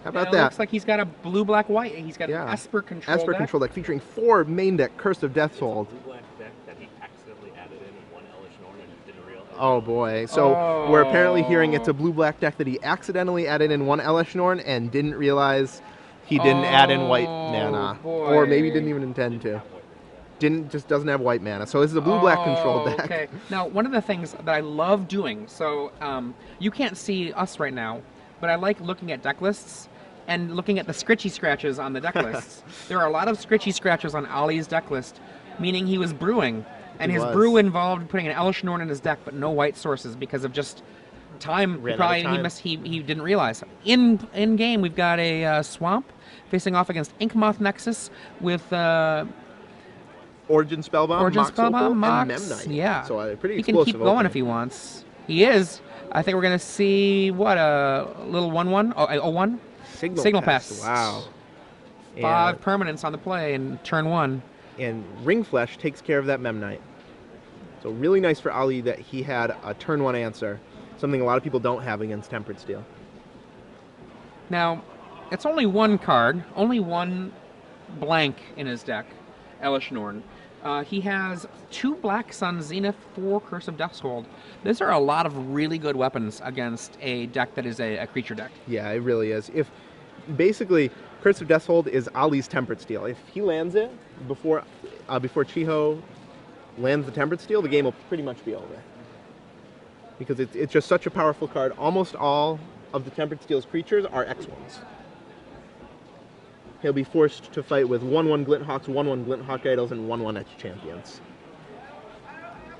How about It that? looks like he's got a blue-black-white, and he's got an Yeah. Esper control Esper deck. control deck featuring 4 main deck Curse of It's a Deathhold. blue-black deck that he accidentally added in one Elish Norn and didn't realize. Oh boy. So we're apparently hearing it's a Oh. blue-black deck that he accidentally added in 1 Elishnorn and didn't realize he didn't add in white Oh, mana. Or maybe didn't boy. even intend to. Just doesn't have white mana. So this is a blue-black control Oh, deck. okay. Now, one of the things that I love doing, so you can't see us right now, but I like looking at deck lists and looking at the scritchy scratches on the deck lists. There are a lot of scritchy scratches on Ollie's deck list, meaning he was brewing. And He his was. brew involved putting an Elish Norn in his deck, but no white sources because of just time. Ran out of time. He didn't realize. In game, we've got a Swamp facing off against Inkmoth Nexus with Origin Spellbomb, Origin Mox Opal, Spellbomb, and Mox. Memnite. Yeah. So a pretty He can explosive keep going opening. if he wants. He is. I think we're going to see, what, a little 1-1? Oh, 1? Signal Pest. Wow. 5 permanents on the play in turn 1. And Ring Flesh takes care of that Memnite. So really nice for Ali that he had a turn 1 answer, something a lot of people don't have against Tempered Steel. Now, it's only one card, only one blank in his deck, Elish Norn. He has 2 Black Sun Zenith, 4 Curse of Deathhold. These are a lot of really good weapons against a deck that is a creature deck. Yeah, it really is. If basically Curse of Deathhold is Ali's Tempered Steel. If he lands it before Chiho lands the Tempered Steel, the game will pretty much be over. Because it's just such a powerful card. Almost all of the Tempered Steel's creatures are X1s. He'll be forced to fight with 1/1 Glinthawks, 1/1 Glinthawk Idols, and 1/1 Etch Champions.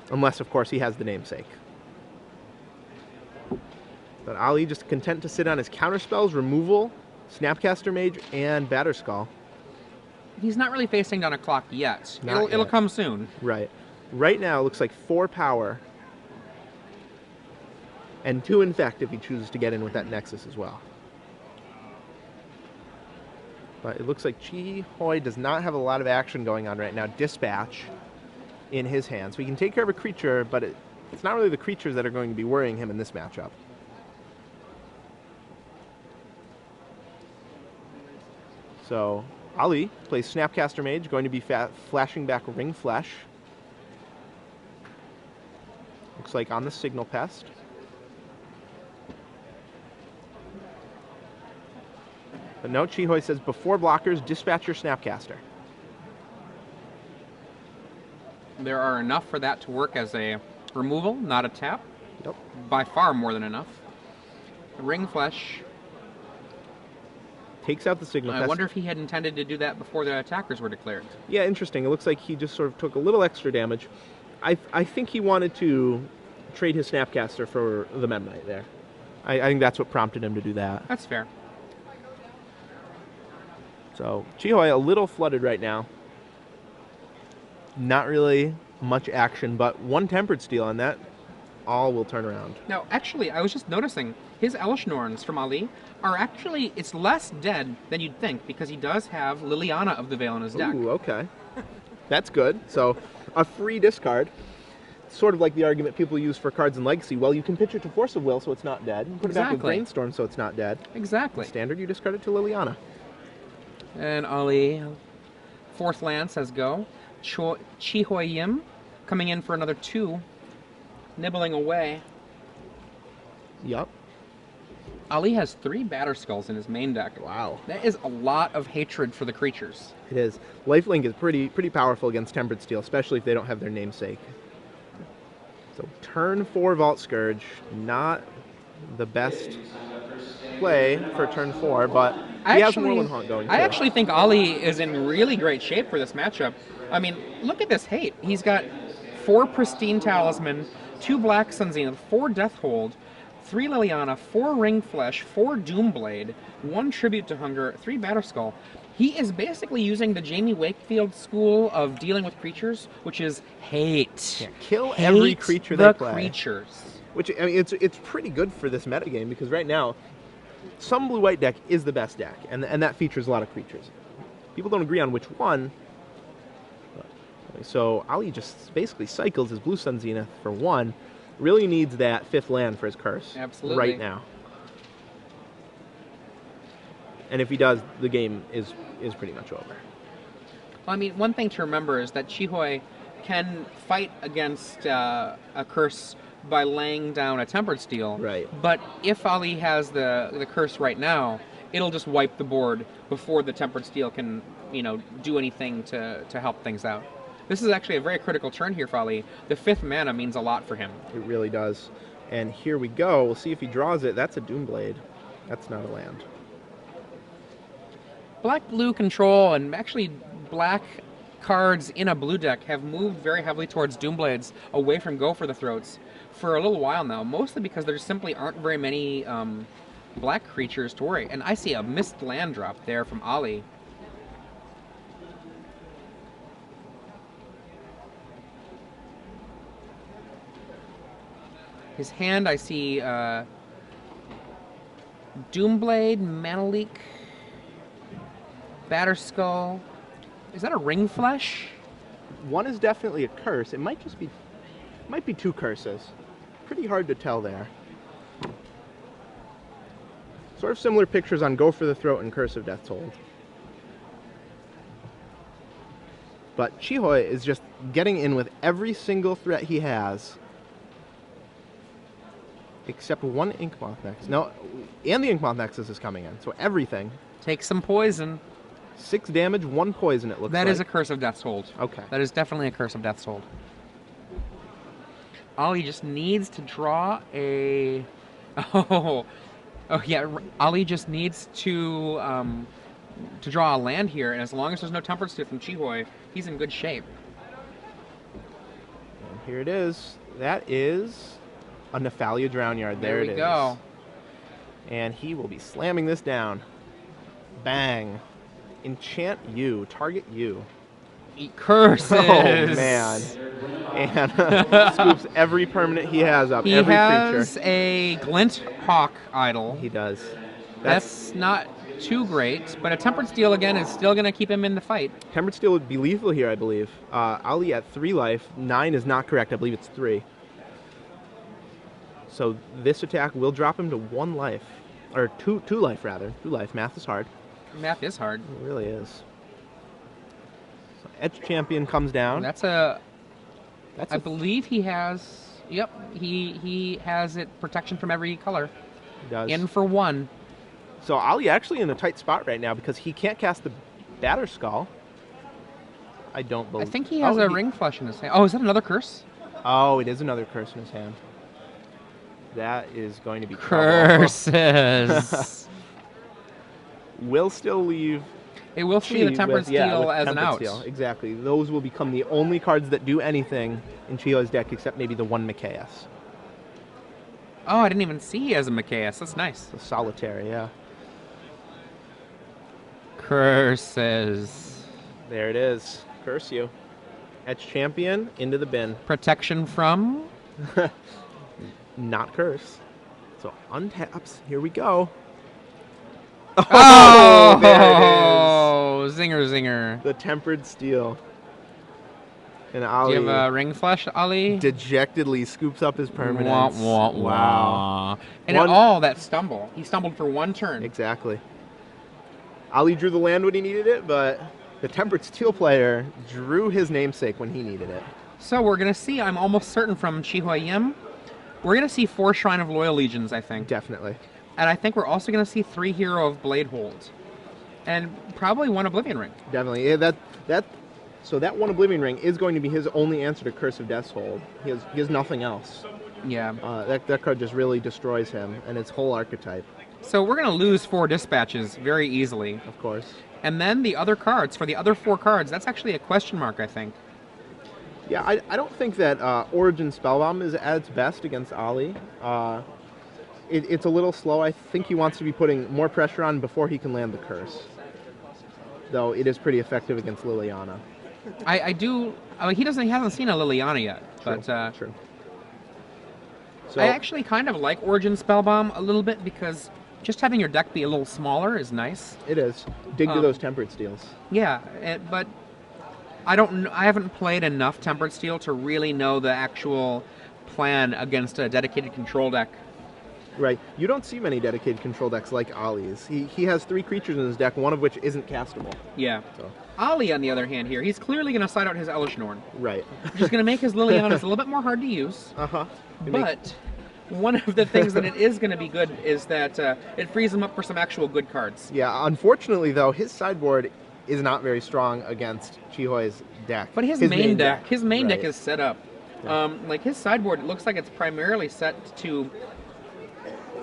Unless, of course, he has the namesake. But Ali just content to sit on his counterspells, removal, Snapcaster Mage, and Batterskull. He's not really facing down a clock yet. Not It'll yet. come soon. Right. Right now, it looks like 4 power. And 2 infect if he chooses to get in with that Nexus as well. But it looks like Chi Hoi does not have a lot of action going on right now. Dispatch in his hand. So he can take care of a creature, but it's not really the creatures that are going to be worrying him in this matchup. So Ali plays Snapcaster Mage, going to be flashing back Ring Flesh. Looks like on the Signal Pest. But no, Chihoi says, before blockers, dispatch your Snapcaster. There are enough for that to work as a removal, not a tap. Yep. By far more than enough. Ring Flesh. Takes out the Signal I Pest. wonder if he had intended to do that before the attackers were declared. Yeah, interesting. It looks like he just sort of took a little extra damage. I think he wanted to trade his Snapcaster for the Memnite there. I think that's what prompted him to do that. That's fair. So Chihoi a little flooded right now. Not really much action, but 1 Tempered Steel, and that all will turn around. Now, actually, I was just noticing his Elish Norns from Ali are actually, it's less dead than you'd think because he does have Liliana of the Veil in his deck. Ooh, okay. That's good. So a free discard. Sort of like the argument people use for cards in Legacy. Well, you can pitch it to Force of Will so it's not dead. You put it back with Exactly. Brainstorm so it's not dead. Exactly. Standard, you discard it to Liliana. And Ali, 4th land says go. Chi-Hoi Yim coming in for another 2, nibbling away. Yup. Ali has 3 Batterskulls in his main deck. Wow. That is a lot of hatred for the creatures. It is. Lifelink is pretty powerful against Tempered Steel, especially if they don't have their namesake. So turn 4 Vault Scourge, not the best play for turn 4, but he has Whirling Haunt going too. I actually think Ali is in really great shape for this matchup. I mean, look at this hate. He's got 4 Pristine Talisman, 2 Black Sun Zenith, 4 Deathhold, 3 Liliana, 4 Ring Flesh, 4 Doomblade, 1 Tribute to Hunger, 3 Batterskull. He is basically using the Jamie Wakefield school of dealing with creatures, which is hate. Yeah, kill every creature they play. Creatures. Which, I mean, it's pretty good for this metagame because right now, some blue-white deck is the best deck, and that features a lot of creatures. People don't agree on which one. So Ali just basically cycles his Blue Sun Zenith for 1. Really needs that 5th land for his curse. Absolutely. Right now. And if he does, the game is pretty much over. I mean, one thing to remember is that Chihoy can fight against a curse by laying down a Tempered Steel. Right. But if Ali has the curse right now, it'll just wipe the board before the Tempered Steel can, do anything to help things out. This is actually a very critical turn here for Ali. The 5th mana means a lot for him. It really does. And here we go. We'll see if he draws it. That's a Doomblade. That's not a land. Black-blue control and actually black cards in a blue deck have moved very heavily towards Doomblades, away from Go for the Throats, for a little while now, mostly because there simply aren't very many black creatures to worry. And I see a missed land drop there from Ali. His hand, I see Doomblade, Manaleak, Batterskull. Is that a Ring Flesh? One is definitely a curse. It might just be, might be 2 curses. Pretty hard to tell there. Sort of similar pictures on Go for the Throat and Curse of Death's Hold. But Chihoy is just getting in with every single threat he has. Except 1 Inkmoth Nexus. No, and the Inkmoth Nexus is coming in. So everything. Take some poison. 6 damage, 1 poison, it looks like. That is a Curse of Death's Hold. Okay. That is definitely a Curse of Death's Hold. Ali just needs to draw a... Oh yeah, Ali just needs to draw a land here, and as long as there's no Tempered Steel from Chihoy, he's in good shape. And here it is. That is a Nephalia Drownyard. There it is. we go. And he will be slamming this down. Bang. Enchant you. Target you. Eat curses. Oh, man. And scoops every permanent he has up. He every has creature. a Glint Hawk idol. He does. That's not too great, but a Tempered Steel, again, is still going to keep him in the fight. Tempered Steel would be lethal here, I believe. Ali at 3 life. 9 is not correct. I believe it's 3. So this attack will drop him to 1 life. Or 2 life, rather. 2 life. Math is hard. Math is hard. It really is. So Edge Champion comes down. I believe he has... Yep, he has it protection from every color. He does. In for 1. So Ali actually in a tight spot right now because he can't cast the Batterskull. I don't believe... I think he has a Ring Flesh in his hand. Oh, is that another curse? Oh, it is another curse in his hand. That is going to be trouble. Curses. Will still leave... It will see the Tempered Steel as an out. Steel. Exactly. Those will become the only cards that do anything in Chiho's deck except maybe the 1 Mikaeus. Oh, I didn't even see he has a Mikaeus. That's nice. The Solitary, yeah. Curses. There it is. Curse you. Etch Champion into the bin. Protection from? Not curse. So untaps. Here we go. Oh, there it is. Zinger, zinger. The Tempered Steel. And Ali Do you have a Ring Flesh, Ali? dejectedly scoops up his permanents. Wah, wah, Wow. And in all that stumble, he stumbled for 1 turn. Exactly. Ali drew the land when he needed it, but the Tempered Steel player drew his namesake when he needed it. So we're going to see, I'm almost certain from Chihoy Yim, we're going to see 4 Shrine of Loyal Legions, I think. Definitely. And I think we're also going to see 3 Hero of Blade Hold. And probably 1 Oblivion Ring. Definitely. Yeah, so that 1 Oblivion Ring is going to be his only answer to Curse of Death's Hold. He has nothing else. Yeah. That card just really destroys him and its whole archetype. So we're going to lose 4 Dispatches very easily. Of course. And then the other cards, for the other 4 cards, that's actually a question mark, I think. Yeah, I don't think that Origin Spellbomb is at its best against Ali. It's a little slow. I think he wants to be putting more pressure on before he can land the curse. Though it is pretty effective against Liliana. He hasn't seen a Liliana yet. True, But true. So, I actually kind of like Origin Spellbomb a little bit because just having your deck be a little smaller is nice. it is. Dig to those Tempered Steels. Yeah, but I haven't played enough Tempered Steel to really know the actual plan against a dedicated control deck. Right. You don't see many dedicated control decks like Ollie's. He has 3 creatures in his deck, one of which isn't castable. Yeah. So. Ollie, on the other hand here, he's clearly going to side out his Elish Norn. Right. Which is going to make his Lilianas a little bit more hard to use. Uh-huh. But one of the things that it is going to be good is that it frees him up for some actual good cards. Yeah, unfortunately, though, his sideboard is not very strong against Chihoi's deck. But his main deck right. is set up. Like his sideboard, it looks like it's primarily set to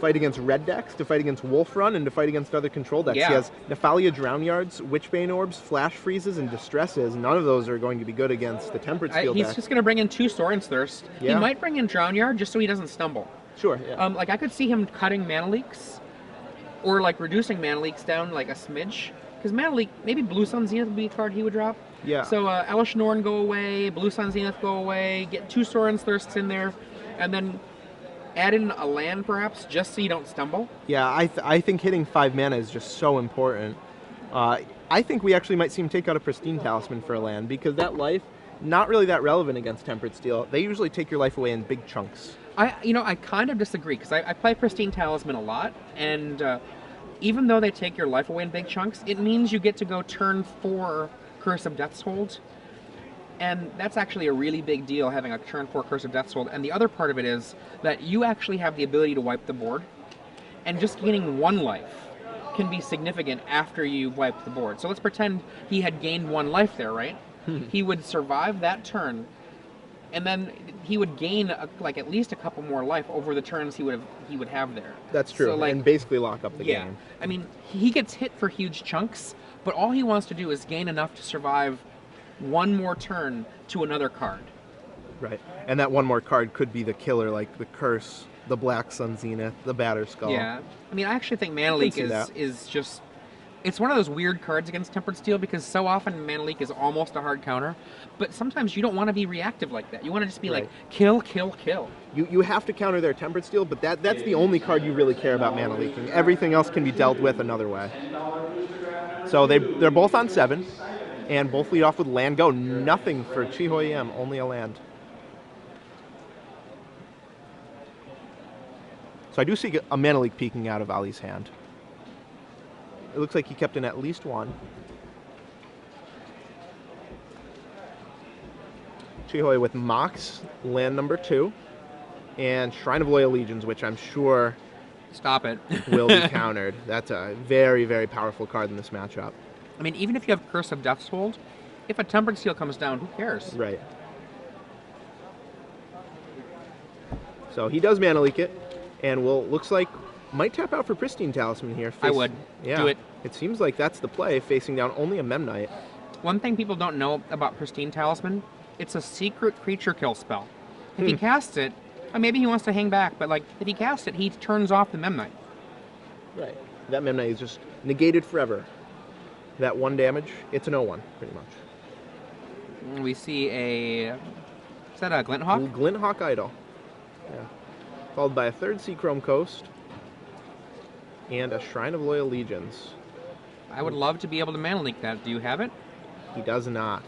fight against red decks, to fight against Wolf Run, and to fight against other control decks. Yeah. He has Nephalia Drownyards, Witchbane Orbs, Flash Freezes, and Distresses. None of those are going to be good against the Tempered Steel He's deck. just going to bring in 2 Soren's Thirst. Yeah. He might bring in Drownyard just so he doesn't stumble. Sure, yeah. Like I could see him cutting Mana Leaks, or like reducing Mana Leaks down like a smidge. Because Mana Leak, maybe Blue Sun Zenith would be a card he would drop. Yeah. So Elish Norn go away, Blue Sun Zenith go away, get 2 Soren's Thirsts in there, and then add in a land perhaps, just so you don't stumble. Yeah, I think hitting 5 mana is just so important. I think we actually might see him take out a Pristine Talisman for a land, because that life, not really that relevant against Tempered Steel. They usually take your life away in big chunks. I kind of disagree, because I play Pristine Talisman a lot, and even though they take your life away in big chunks, it means you get to go turn 4 Curse of Death's Hold. And that's actually a really big deal, having a turn 4 Curse of Death's Hold. And the other part of it is that you actually have the ability to wipe the board. And just gaining 1 life can be significant after you wipe the board. So let's pretend he had gained 1 life there, right? He would survive that turn, and then he would gain like at least a couple more life over the turns he would have there. That's true, So, like, and basically lock up the yeah. game. I mean, he gets hit for huge chunks, but all he wants to do is gain enough to survive 1 more turn to another card. Right, and that 1 more card could be the killer, like the Curse, the Black Sun Zenith, the Batterskull. Yeah, I mean, I actually think Mana Leak is just... It's one of those weird cards against Tempered Steel, because so often Mana Leak is almost a hard counter, but sometimes you don't want to be reactive like that. You want to just be like, kill, kill, kill. You have to counter their Tempered Steel, but that's the only card you really care about Mana Leaking. Everything else can be dealt with another way. So they're both on 7, and both lead off with land go. Nothing for Chihoi Em, only a land. So I do see a Mana Leak peeking out of Ali's hand. It looks like he kept in at least 1. Chihoi with Mox, land number 2, and Shrine of Loyal Legions, which I'm sure Stop it. will be countered. That's a very, very powerful card in this matchup. I mean, even if you have Curse of Death's Hold, if a Tempered Steel comes down, who cares? Right. So he does Mana Leak it, and looks like might tap out for Pristine Talisman here. I would. Yeah. Do it. It seems like that's the play, facing down only a Memnite. One thing people don't know about Pristine Talisman, it's a secret creature kill spell. If he casts it, maybe he wants to hang back, but like if he casts it, he turns off the Memnite. Right. That Memnite is just negated forever. That 1 damage, it's an 0-1, pretty much. We see is that a Glinthawk? Glinthawk Idol. Yeah. Followed by a 3rd Seachrome Coast and a Shrine of Loyal Legions. I would love to be able to Mana Leak that. Do you have it? He does not.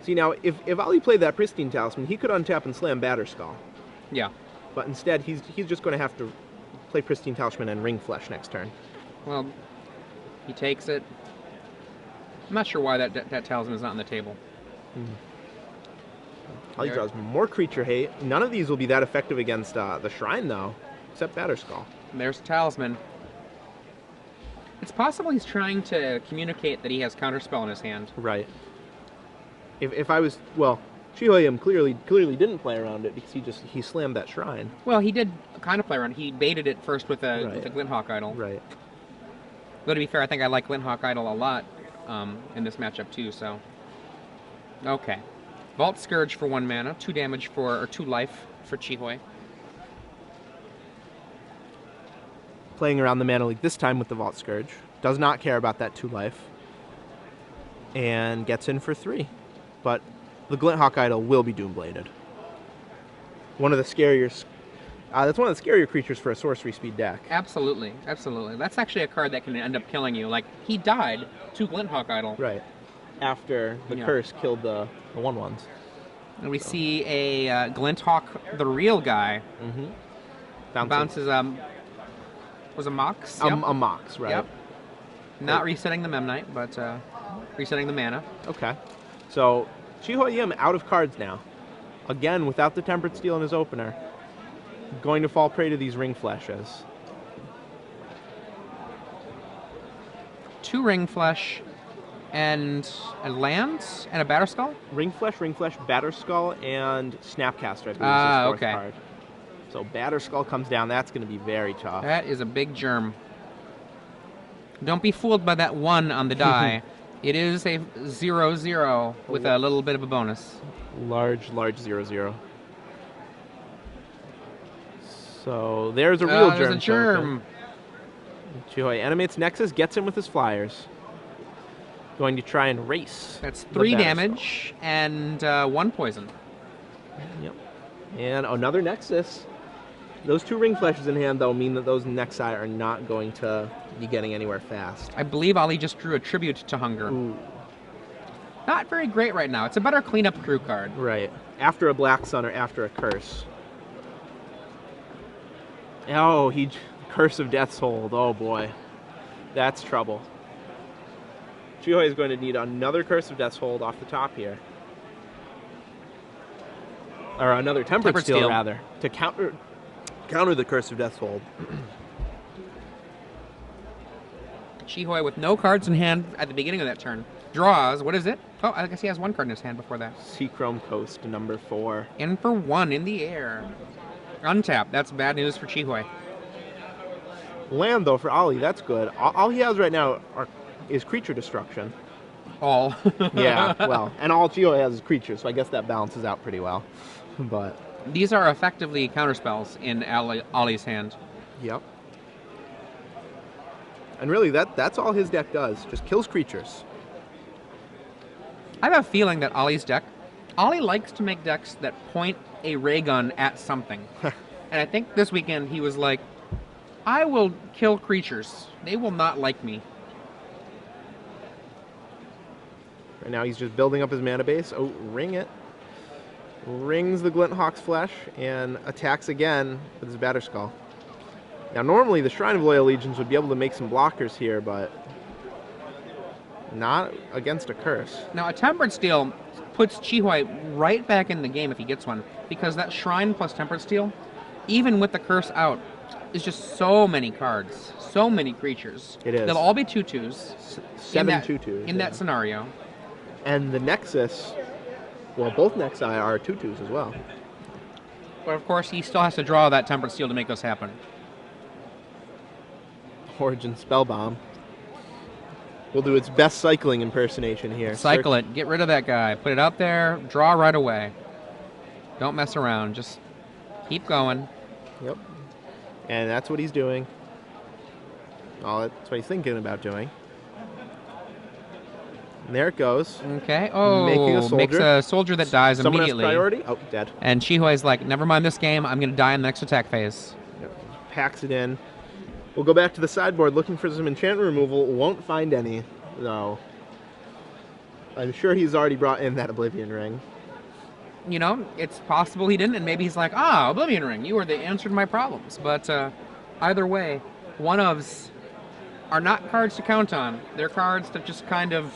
See, now, if Ali played that Pristine Talisman, he could untap and slam Batterskull. Yeah. But instead, he's just going to have to play Pristine Talisman and Ring Flesh next turn. Well, he takes it. I'm not sure why that Talisman is not on the table. Ali draws more creature hate. None of these will be that effective against the Shrine, though, except Batterskull. There's the Talisman. It's possible he's trying to communicate that he has Counterspell in his hand. Right. If I was, well, Chihoi clearly didn't play around it because he slammed that Shrine. Well, he did kind of play around. He baited it first with a Glinthawk Idol. Right. But to be fair, I think I like Glinthawk Idol a lot in this matchup too. So, okay, Vault Scourge for 1 mana, 2 damage or 2 life for Chihoi. Playing around the Mana Leak this time with the Vault Scourge. Does not care about that 2 life. And gets in for 3. But the Glinthawk Idol will be Doombladed. One of the scarier... that's one of the scarier creatures for a sorcery speed deck. Absolutely, absolutely. That's actually a card that can end up killing you. Like, he died to Glinthawk Idol. Right. After the curse killed the 1/1s. And we see a Glinthawk, the real guy. Bounces was a Mox. Yep. A Mox, right? Yep. Not resetting the Memnite, but resetting the mana. Okay. So Chiho Yim out of cards now. Again, without the Tempered Steel in his opener. Going to fall prey to these Ring Flashes. 2 Ring Flesh and a land and a Batterskull? Ring Flash, Batterskull, and Snapcaster, I believe, is his 4th okay. card. So Batterskull comes down. That's going to be very tough. That is a big germ. Don't be fooled by that 1 on the die. It is a 0/0 with a little bit of a bonus. Large 0/0. So there's a real germ. There's a germ. Chihoy animates Nexus, gets him with his flyers. Going to try and race. That's the 3 Batterskull. damage and 1 poison. Yep. And another Nexus. Those 2 Ring Flashes in hand, though, mean that those Nexi are not going to be getting anywhere fast. I believe Ollie just drew a tribute to Hunger. Ooh. Not very great right now. It's a better cleanup crew card. Right. After a Black Sun or after a Curse. Oh, Curse of Death's Hold. Oh, boy. That's trouble. Chihoy is going to need another Curse of Death's Hold off the top here. Or another Tempered Steel, rather. To counter the Curse of Death's Hold. Chihoy with no cards in hand at the beginning of that turn. Draws. What is it? Oh, I guess he has 1 card in his hand before that. Seachrome Coast, number 4. In for 1 in the air. Untap. That's bad news for Chihoy. Land, though, for Ollie. That's good. All he has right now is creature destruction. All. Yeah, well, and all Chihoy has is creatures, so I guess that balances out pretty well. But these are effectively counterspells in Ollie's hand. Yep. And really, that's all his deck does. Just kills creatures. I have a feeling that Ollie's deck, Ollie likes to make decks that point a ray gun at something. And I think this weekend he was like, I will kill creatures. They will not like me. Right now he's just building up his mana base. Oh, ring it. Rings the Glinthawk's Flesh and attacks again with his Batterskull. Now normally the Shrine of Loyal Legions would be able to make some blockers here, but not against a curse. Now a Tempered Steel puts Chihoy right back in the game if he gets one, because that Shrine plus Tempered Steel, even with the curse out, is just so many cards, so many creatures. It is. They'll all be 2/2s. 7 2/2s. In that scenario. And the Nexus, well, both Nexi are 2/2s as well. But of course, he still has to draw that Tempered Steel to make those happen. Origin Spellbomb will do its best cycling impersonation here. Cycle it. Get rid of that guy. Put it out there. Draw right away. Don't mess around. Just keep going. Yep. And that's what he's doing. Oh, that's what he's thinking about doing. And there it goes. Okay. Oh, makes a soldier that dies Someone immediately. Has priority? Oh, dead. And Chihoy's like, never mind this game. I'm going to die in the next attack phase. Yep. Packs it in. We'll go back to the sideboard looking for some enchantment removal. Won't find any, though. I'm sure he's already brought in that Oblivion Ring. You know, it's possible he didn't, and maybe he's like, Oblivion Ring, you were the answer to my problems. But either way, one-ofs are not cards to count on. They're cards that just kind of...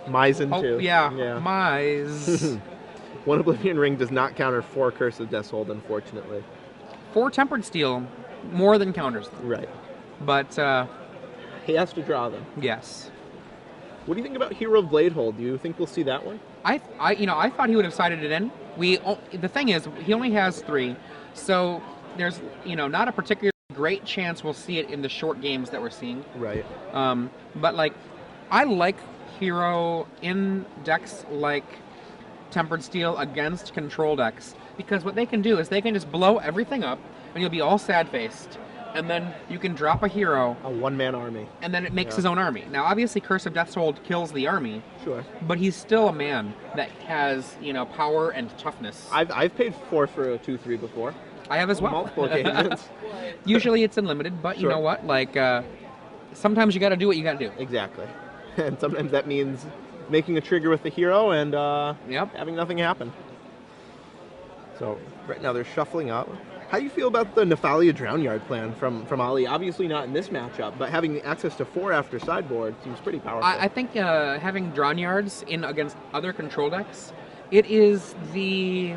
Mise into. Yeah, Mise. One Oblivion Ring does not counter 4 Curse of Death's Hold, unfortunately. 4 Tempered Steel more than counters them. Right. But... he has to draw them. Yes. What do you think about Hero of Bladehold? Do you think we'll see that one? I thought he would have sided it in. The thing is, he only has 3, so there's not a particularly great chance we'll see it in the short games that we're seeing. Right. But like, I like Hero in decks like Tempered Steel against control decks, because what they can do is they can just blow everything up, and you'll be all sad-faced. And then you can drop a hero. A one-man army. And then it makes his own army. Now, obviously, Curse of Death's Hold kills the army. Sure. But he's still a man that has, power and toughness. I've paid 4 for a 2/3 before. I have as well. Multiple occasions. Usually it's unlimited, but you know what? Like, sometimes you got to do what you got to do. Exactly. And sometimes that means making a trigger with the hero and Yep. having nothing happen. So right now they're shuffling up. How do you feel about the Nephalia Drownyard plan from Ali? Obviously not in this matchup, but having access to 4 after sideboard seems pretty powerful. I think having Drownyards in against other control decks, it is the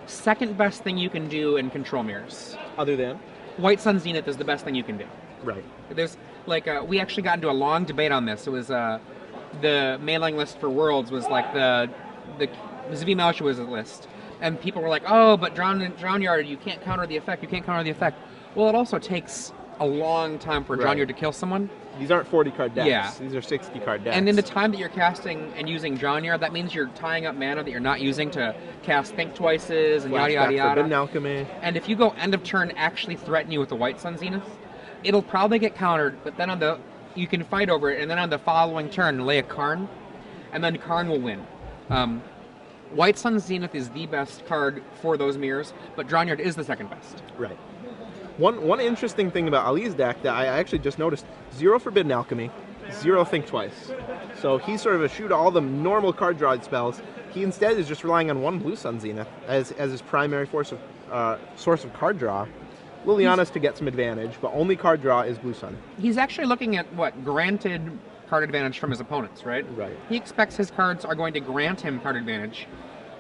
second best thing you can do in control mirrors. Other than? White Sun Zenith is the best thing you can do. Right. There's like we actually got into a long debate on this. It was the mailing list for Worlds was like the Zvi Malshew's list, and people were like, "Oh, but Drownyard, you can't counter the effect. You can't counter the effect." Well, it also takes a long time for Right. Drownyard to kill someone. These aren't 40 card decks. Yeah. These are 60 card decks. And in the time that you're casting and using Drownyard, that means you're tying up mana that you're not using to cast Think Twices and yada yada Flashback yada. Forbidden Alchemy. And if you go end of turn actually threaten you with the White Sun Zenith, it'll probably get countered, but then you can fight over it, and then on the following turn lay a Karn, and then Karn will win. White Sun Zenith is the best card for those mirrors, but Drownyard is the second best. Right. One interesting thing about Ali's deck that I actually just noticed, 0 Forbidden Alchemy, 0 Think Twice. So he's sort of eschewed all the normal card draw spells. He instead is just relying on 1 Blue Sun Zenith as his primary source of card draw. Liliana's to get some advantage, but only card draw is Blue Sun. He's actually looking at what granted card advantage from his opponents, right? Right. He expects his cards are going to grant him card advantage.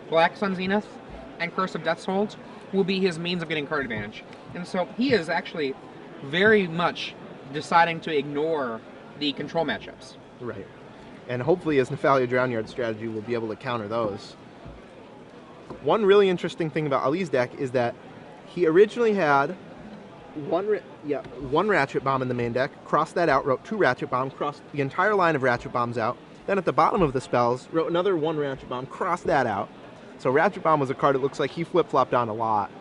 Black Sun Zenith and Curse of Death's Hold will be his means of getting card advantage. And so he is actually very much deciding to ignore the control matchups. Right. And hopefully his Nephalia Drownyard strategy will be able to counter those. One really interesting thing about Ali's deck is that he originally had one Ratchet Bomb in the main deck, crossed that out, wrote 2 Ratchet Bomb, crossed the entire line of Ratchet Bombs out. Then at the bottom of the spells, wrote another 1 Ratchet Bomb, crossed that out. So Ratchet Bomb was a card it looks like he flip-flopped on a lot.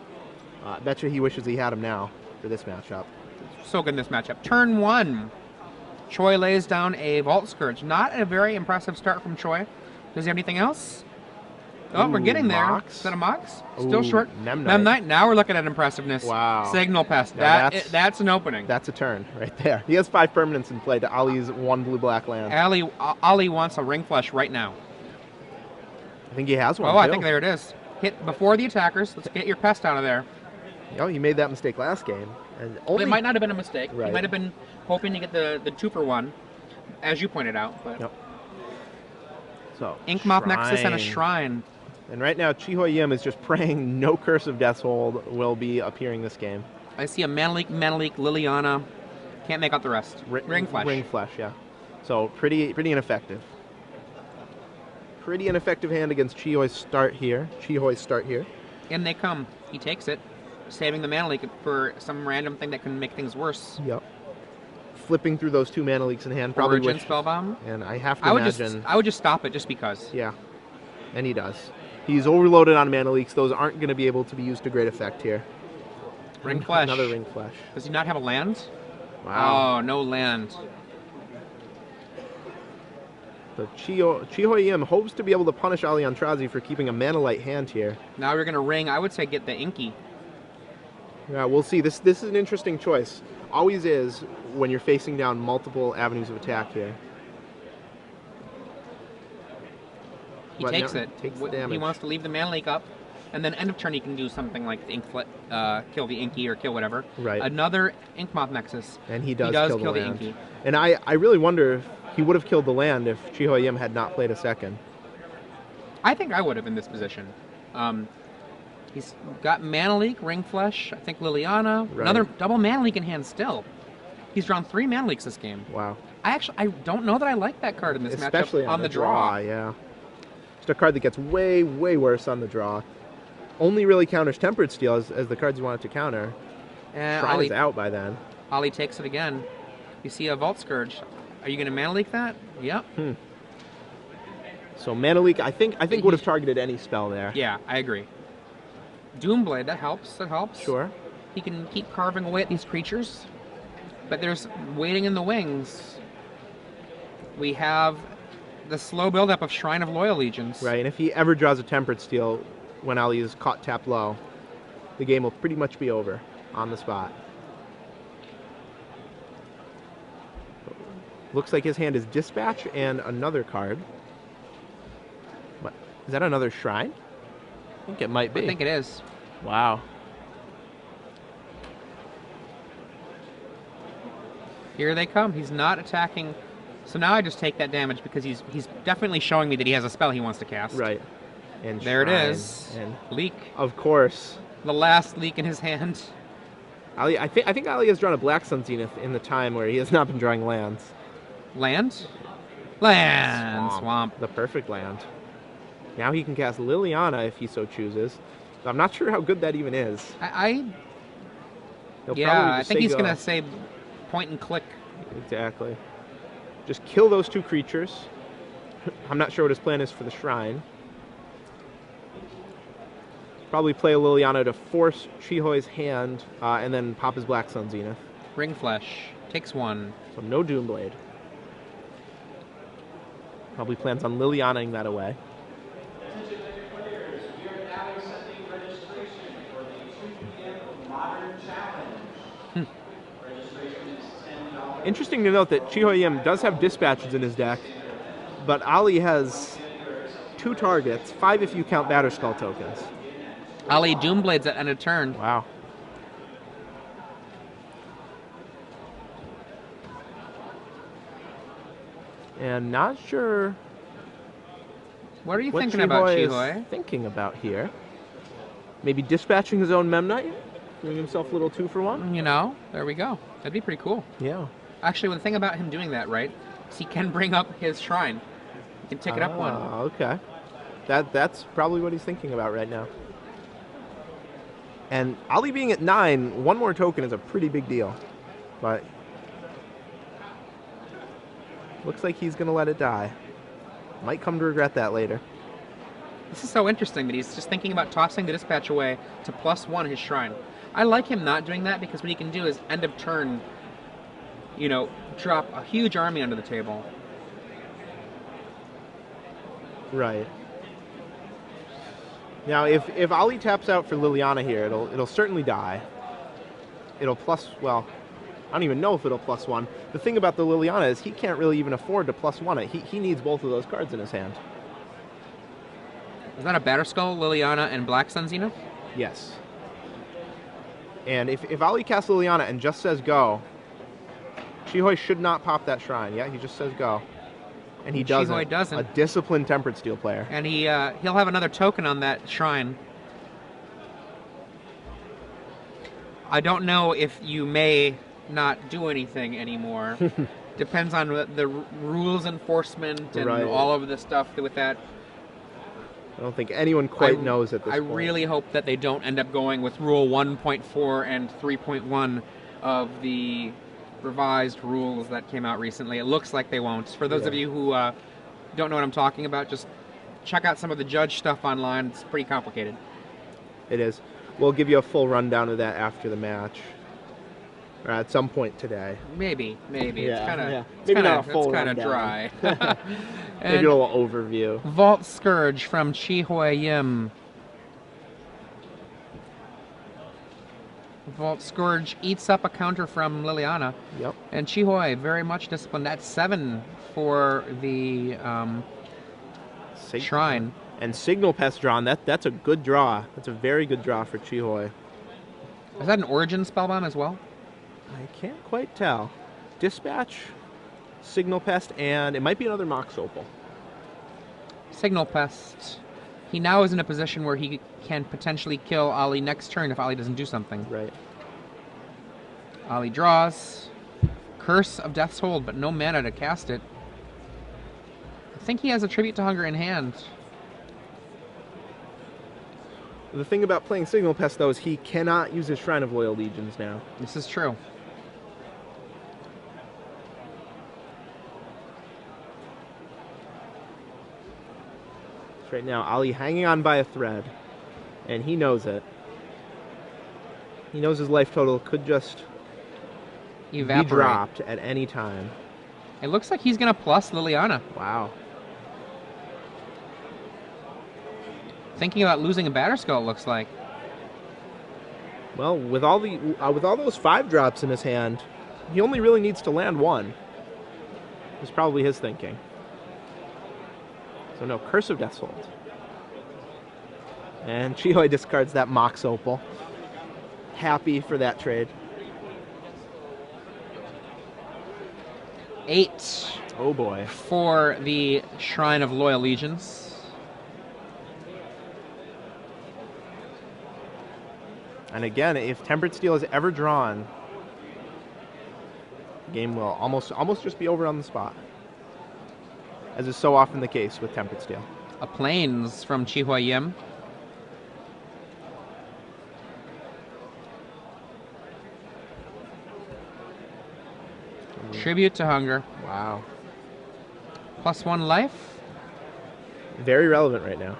I bet you he wishes he had him now for this matchup. So good in this matchup. Turn 1. Choi lays down a Vault Scourge. Not a very impressive start from Choi. Does he have anything else? Oh, we're Ooh, getting there. Mox? Is that a Mox? Still Ooh, short. Memnite. Memnite. Now we're looking at impressiveness. Wow. Signal Pest. Now That's an opening. That's a turn right there. He has 5 permanents in play to Ali's 1 blue-black land. Ali wants a Ring Flush right now. I think he has one, Oh, I too. think there it is. Hit before the attackers. Let's get your pest out of there. Oh, he made that mistake last game. And But only... it might not have been a mistake. Right. He might have been hoping to get the 2-for-1, as you pointed out. But Yep. So, Inkmoth Nexus and a Shrine. And right now, Chiho Yim is just praying no Curse of Death's Hold will be appearing this game. I see a Manaleek, Liliana. Can't make out the rest. Ring Flash. Ring Flash, yeah. So pretty ineffective. Pretty ineffective hand against Chihoi's start here. In they come. He takes it, saving the Manaleek for some random thing that can make things worse. Yep. Flipping through those 2 mana leaks in hand, probably Origin wish, Spellbomb. and I have to I would imagine. just stop it just because. Yeah, and he does. He's overloaded on mana leaks. Those aren't going to be able to be used to great effect here. Ring Flash. Another Ring Flash. Does he not have a land? Wow. Oh, no land. So Chiho Yim hopes to be able to punish Ali Aintrazi for keeping a mana light hand here. Now we're gonna ring. I would say get the Inky. Yeah, we'll see. This is an interesting choice. Always is when you're facing down multiple avenues of attack here. He But takes no, it. takes the He damage. wants to leave the Manaleek up, and then end of turn he can do something like the kill the Inky or kill whatever. Right. Another Inkmoth Nexus. And he does kill the land. Inky. And I really wonder if he would have killed the land if Chiho Yim had not played a second. I think I would have in this position. He's got Manaleek, Ring Flesh, I think Liliana, Right. another double Manaleek in hand still. He's drawn 3 Manaleeks this game. Wow. I don't know that I like that card in this Especially matchup on the draw. Yeah. Just a card that gets way worse on the draw. Only really counters Tempered Steel as the cards you want it to counter. Shrine is out by then. Ali takes it again. You see a Vault Scourge. Are you going to Manaleek that? Yep. So Mana Leak, I think would have targeted any spell there. Yeah, I agree. Doomblade, that helps. Sure. He can keep carving away at these creatures. But there's waiting in the wings. We have the slow buildup of Shrine of Loyal Legions. Right, and if he ever draws a Tempered Steel when Ali is caught tapped low, the game will pretty much be over on the spot. Looks like his hand is Dispatch and another card. What? Is that another Shrine? I think it might be. I think it is. Wow. Here they come. He's not attacking. So now I just take that damage because he's definitely showing me that he has a spell he wants to cast. Right. And There it Shrine. is. And Leak. of course, The last leak in his hand. Ali. I think Ali has drawn a Black Sun Zenith in the time where he has not been drawing lands. Land? Land. Swamp. The perfect land. Now he can cast Liliana if he so chooses. But I'm not sure how good that even is. He'll I probably just think say he's go. going to say point and click. Exactly. Just kill those 2 creatures. I'm not sure what his plan is for the Shrine. Probably play a Liliana to force Chihoi's hand, and then pop his Black Sun Zenith. Ring Flesh. Takes 1. So no Doomblade. Probably plans on Lilianaing that away. Interesting to note that Chihoi Yim does have dispatches in his deck, but Ali has 2 targets, 5 if you count Batterskull tokens. Ali Doomblades at end of turn. Wow. And not sure What are you what thinking about, Chihoi Chihoi? is thinking about here. Maybe dispatching his own Memnite, giving himself a little 2 for 1. You know, there we go. That'd be pretty cool. Yeah. Actually, the thing about him doing that, right, is he can bring up his shrine. He can tick it up 1. Okay. That's probably what he's thinking about right now. And Ali being at 9, 1 more token is a pretty big deal. But looks like he's going to let it die. Might come to regret that later. This is so interesting that he's just thinking about tossing the dispatch away to +1 his shrine. I like him not doing that because what he can do is end of turn, you know, drop a huge army under the table. Right. Now, if Ali taps out for Liliana here, it'll certainly die. It'll well, I don't even know if it'll +1. The thing about the Liliana is he can't really even afford to +1 it. He needs both of those cards in his hand. Is that a Batterskull, Liliana, and Black Sun Zenith? Yes. And if Ali casts Liliana and just says go, Chihoi should not pop that shrine. Yeah, he just says go. And he doesn't. Chihoi doesn't. A disciplined Tempered Steel player. And he'll have another token on that shrine. I don't know if you may not do anything anymore. Depends on the rules enforcement and Right. all of the stuff with that. I don't think anyone quite knows at this I point. really hope that they don't end up going with Rule 1.4 and 3.1 of the revised rules that came out recently. It looks like they won't. For those of you who don't know what I'm talking about, just check out some of the judge stuff online. It's pretty complicated. It is. We'll give you a full rundown of that after the match. Or at some point today. Maybe. It's Yeah, kind of yeah. Maybe not a full dry. rundown. And Maybe a little overview. Vault Scourge from Chihoi Yim. Vault Scourge eats up a counter from Liliana. Yep. And Chihoi, very much disciplined. That's 7 for the shrine. And Signal Pest drawn. That's a good draw. That's a very good draw for Chihoi. Is that an Origin Spellbomb as well? I can't quite tell. Dispatch, Signal Pest, and it might be another Mox Opal. Signal Pest. He now is in a position where he can potentially kill Ali next turn if Ali doesn't do something. Right. Ali draws. Curse of Death's Hold, but no mana to cast it. I think he has a Tribute to Hunger in hand. The thing about playing Signal Pest, though, is he cannot use his Shrine of Loyal Legions now. This is true. Right now, Ali hanging on by a thread, and he knows it. He knows his life total could just Evaporate. be dropped at any time. It looks like he's going to plus Liliana. Wow. Thinking about losing a Batterskull, it looks like. Well, with all those 5 drops in his hand, he only really needs to land 1. Is probably his thinking. So no, Curse of Death's Hold. And Chihoi discards that Mox Opal. Happy for that trade. 8 Oh boy. for the Shrine of Loyal Legions. And again, if Tempered Steel is ever drawn, the game will almost just be over on the spot, as is so often the case with Tempered Steel. A Plains from Chihua Yim. Tribute to Hunger. Wow. +1 life. Very relevant right now.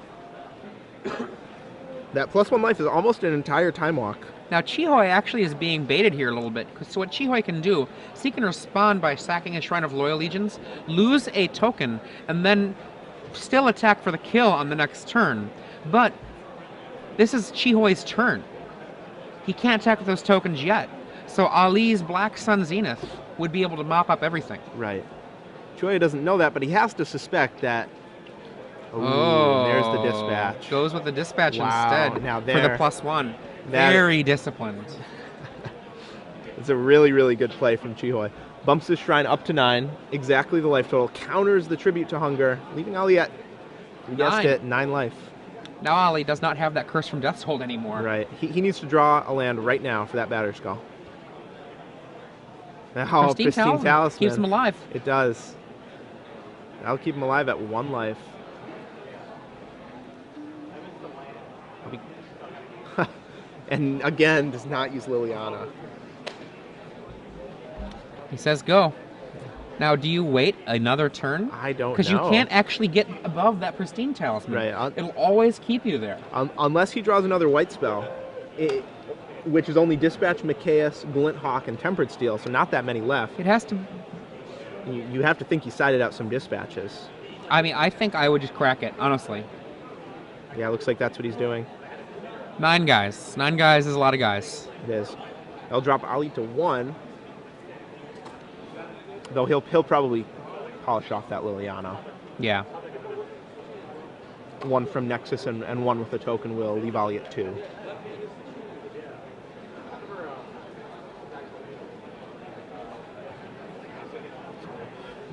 That +1 life is almost an entire time walk. Now Chihoi actually is being baited here a little bit. So what Chihoi can do is he can respond by sacking a Shrine of Loyal Legions, lose a token, and then still attack for the kill on the next turn. But this is Chihoi's turn. He can't attack with those tokens yet. So Ali's Black Sun Zenith would be able to mop up everything. Right. Choi doesn't know that, but he has to suspect that. Ooh, Oh, there's the dispatch. Goes with the dispatch Wow, instead now for there- the +1. that- Very disciplined. It's a really, really good play from Chihoi. Bumps his shrine up to 9, exactly the life total. Counters the tribute to Hunger, leaving Ali at, you guessed 9. it, 9 life. Now Ali does not have that Curse from Death's Hold anymore. Right. He needs to draw a land right now for that Batter Skull. Now, Pristine Talisman Talisman. keeps him alive. It does. That'll keep him alive at 1 life. And again, does not use Liliana. He says go. Now, do you wait another turn? I don't know. Because you can't actually get above that Pristine Talisman. Right. It'll always keep you there. Unless he draws another white spell, which is only Dispatch, Mikaeus, Glint Hawk, and Tempered Steel, so not that many left. It has to... You have to think he sided out some dispatches. I mean, I think I would just crack it, honestly. Yeah, looks like that's what he's doing. 9 guys. 9 guys is a lot of guys. It is. They'll drop Ali to 1. Though he'll probably polish off that Liliana. Yeah. 1 from Nexus and 1 with the token will leave Ali at 2.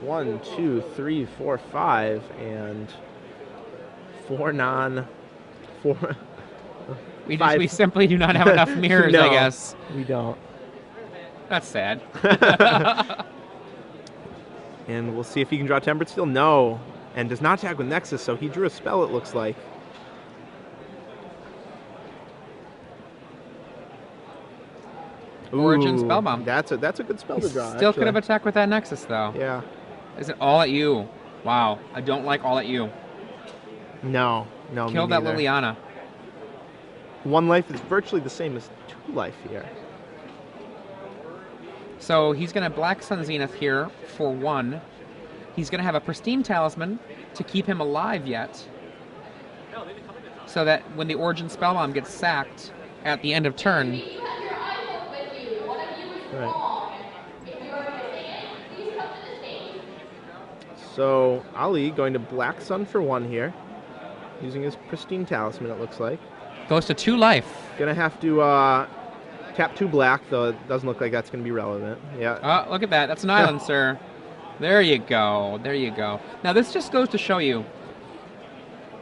One, two, three, four, 5, and 4 4. We simply do not have enough mirrors, No, I guess. we don't. That's sad. And we'll see if he can draw Tempered Steel. No. And does not attack with Nexus, so he drew a spell, it looks like. Origin Ooh, Spellbomb. That's a good spell He to draw. still could have actually. attacked with that Nexus, though. Yeah. Is it all at you? Wow. I don't like all at you. No. Me Kill that neither. Liliana. 1 life is virtually the same as 2 life here. So he's going to Black Sun Zenith here for 1. He's going to have a Pristine Talisman to keep him alive yet. So that when the Origin Spellbomb gets sacked at the end of turn, Right. So Ali going to Black Sun for 1 here, using his Pristine Talisman, it looks like. goes to 2 life. Gonna have to tap 2 black, though it doesn't look like that's gonna be relevant. Yeah. Oh, look at that. That's an island, sir. There you go. There you go. Now, this just goes to show you,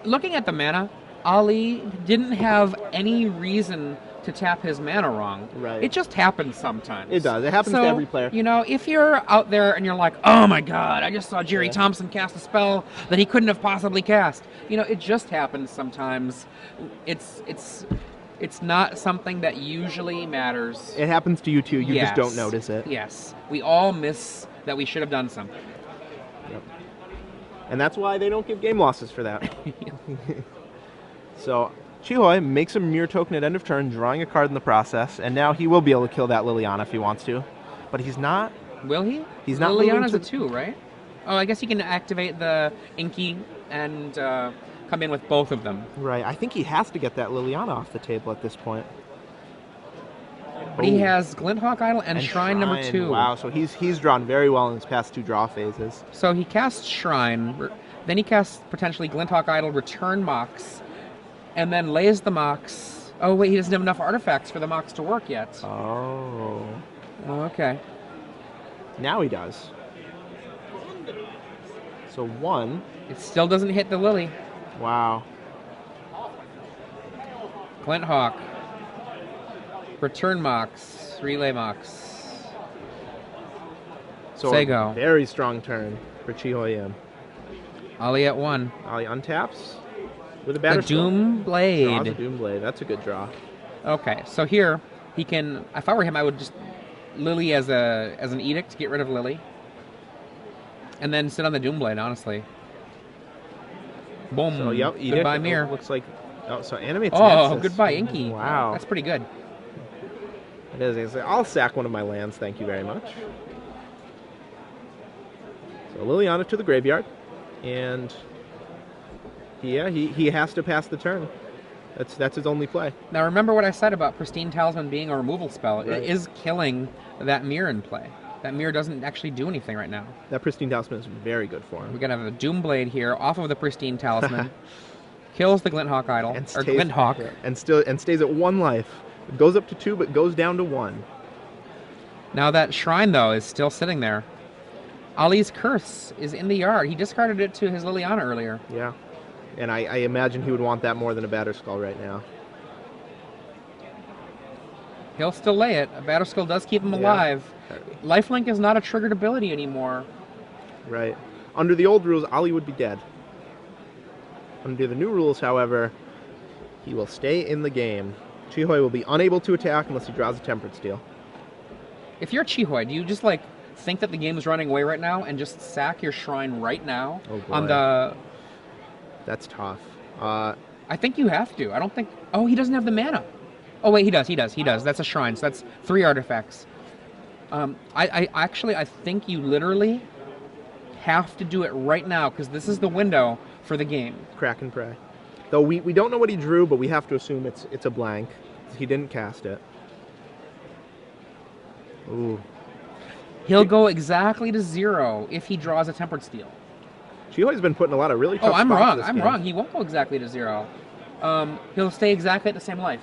looking at the mana, Ali didn't have any reason to tap his mana wrong. Right. It just happens sometimes. It does. It happens to every player. You know, if you're out there and you're like, oh my god, I just saw Jerry Thompson cast a spell that he couldn't have possibly cast. You know, it just happens sometimes. It's not something that usually matters. It happens to you too. You just don't Yes. notice it. Yes. We all miss that we should have done something. Yep. And that's why they don't give game losses for that. So Chihoi makes a mirror token at end of turn, drawing a card in the process, and now he will be able to kill that Liliana if he wants to. But he's not. Will he? He's not moving Liliana's to- a 2, right? Oh, I guess he can activate the Inky and come in with both of them. Right. I think he has to get that Liliana off the table at this point. But he Oh. has Glinthawk Idol and Shrine number 2. Wow. So he's drawn very well in his past 2 draw phases. So he casts Shrine, then he casts potentially Glinthawk Idol, return Mox, and then lays the Mox. Oh, wait, he doesn't have enough artifacts for the Mox to work yet. Oh. Oh, okay. Now he does. So 1. It still doesn't hit the Lily. Wow. Glint Hawk. Return Mox. Relay Mox. So Sego. a very strong turn for Chihoyim. Ali at 1. Ali untaps with a The batter Doom Draws a Blade. Doom Blade. That's a good draw. Okay, so here he can. If I were him, I would just Lily as an edict to get rid of Lily, and then sit on the Doom Blade. Honestly. Boom. So yep, Edict, Goodbye, Mirror. Looks like so animates. Oh, Nexus. goodbye, Inky. Wow, That's pretty good. it is. It's like, I'll sack one of my lands. Thank you very much. So Liliana to the graveyard, and he has to pass the turn. That's his only play. Now remember what I said about Pristine Talisman being a removal spell. Right. It is killing that mirror in play. That mirror doesn't actually do anything right now. That Pristine Talisman is very good for him. We're gonna have a Doom Blade here off of the Pristine Talisman. Kills the Glint Hawk Idol. Or Glint Hawk. Yeah, and stays at 1 life. It goes up to 2, but goes down to 1. Now that shrine though is still sitting there. Ali's Curse is in the yard. He discarded it to his Liliana earlier. Yeah. And I imagine he would want that more than a Batter Skull right now. He'll still lay it. A Batter Skull does keep him Yeah. alive. Lifelink is not a triggered ability anymore. Right. Under the old rules, Ali would be dead. Under the new rules, however, he will stay in the game. Chihoy will be unable to attack unless he draws a Tempered Steel. If you're Chihoy, do you just like think that the game is running away right now and just sack your shrine right now Oh, boy. on the? That's tough. I think you have to. I don't think. Oh, he doesn't have the mana. Oh wait, he does. He does. He does. That's a shrine. So that's 3 artifacts. I think you literally have to do it right now because this is the window for the game. Crack and pray. Though we don't know what he drew, but we have to assume it's a blank. He didn't cast it. Ooh. He'll go exactly to 0 if he draws a Tempered Steel. Chihoy's been put in a lot of really tough Oh, I'm spots wrong. this I'm game. wrong. He won't go exactly to 0. He'll stay exactly at the same life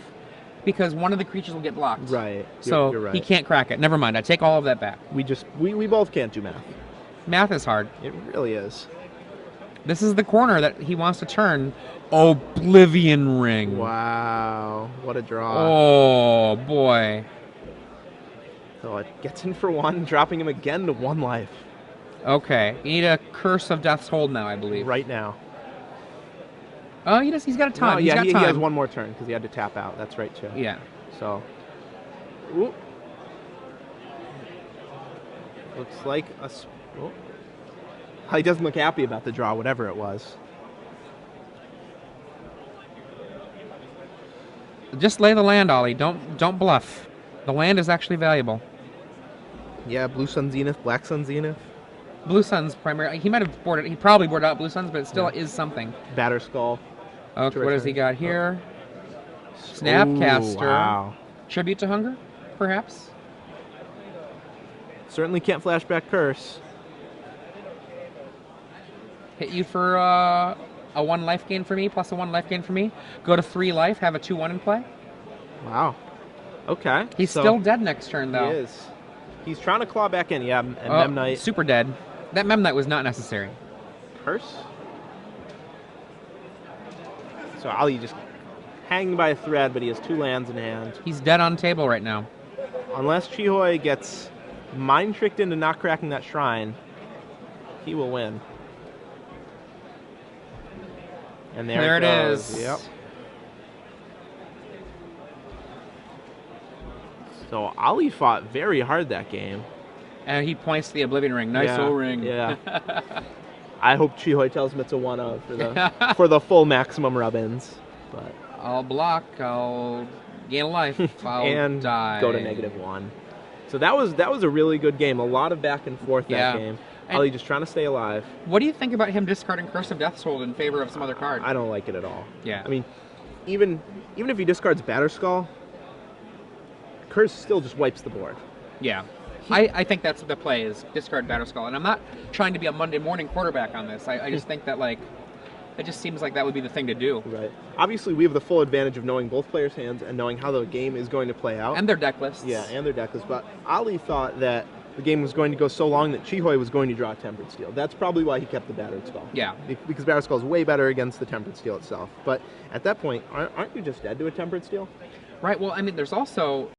because one of the creatures will get blocked. Right. So you're right. he can't crack it. Never mind. I take all of that back. We both can't do math. Math is hard. It really is. This is the corner that he wants to turn. Oblivion Ring. Wow. What a draw. Oh, boy. So it gets in for 1, dropping him again to 1 life. Okay. You need a Curse of Death's Hold now, I believe. Right now. Oh, he's got a time. No, He's yeah, got he time. has 1 more turn because he had to tap out. That's right, too. Yeah. So, ooh. Looks like oh. He doesn't look happy about the draw, whatever it was. Just lay the land, Ollie. Don't bluff. The land is actually valuable. Yeah, Blue Sun Zenith, Black Sun Zenith, Blue Sun's primary. He might have boarded. He probably boarded out Blue Suns, but it still is something. Batter Skull. Okay, what has he got here? Ooh, Snapcaster. wow. Tribute to Hunger, perhaps. Certainly can't flashback Curse. Hit you for a 1 life gain for me, plus a 1 life gain for me. Go to 3 life, have a 2/1 in play. Wow. Okay. He's so still dead next turn, though. He is. He's trying to claw back in. Yeah, and Mem Knight. Super dead. That Mem Knight was not necessary. Curse. So Ali just hanging by a thread, but he has 2 lands in hand. He's dead on table right now. Unless Chihoy gets mind tricked into not cracking that shrine, he will win. And there it goes. is. Yep. So Ali fought very hard that game. And he points to the Oblivion Ring. Nice Yeah, O-ring. Yeah. I hope Chihoy tells him it's a 1-0 for the full maximum rub-ins. But I'll block. I'll gain a life. I'll and die. go to -1. So that was a really good game. A lot of back and forth that game. And Ali just trying to stay alive. what do you think about him discarding Curse of Death's Hold in favor of some other card? I don't like it at all. Yeah. I mean, even if he discards Batter Skull, Curse still just wipes the board. Yeah. I think that's the play is discard Batter Skull. And I'm not trying to be a Monday morning quarterback on this. I just think that, like, it just seems like that would be the thing to do. Right. Obviously, we have the full advantage of knowing both players' hands and knowing how the game is going to play out. And their deck lists. Yeah, and their deck list. But Ali thought that the game was going to go so long that Chihoi was going to draw a Tempered Steel. That's probably why he kept the Battered Skull. Yeah. Because Battered Skull is way better against the Tempered Steel itself. But at that point, aren't you just dead to a Tempered Steel? Right. Well, I mean, there's also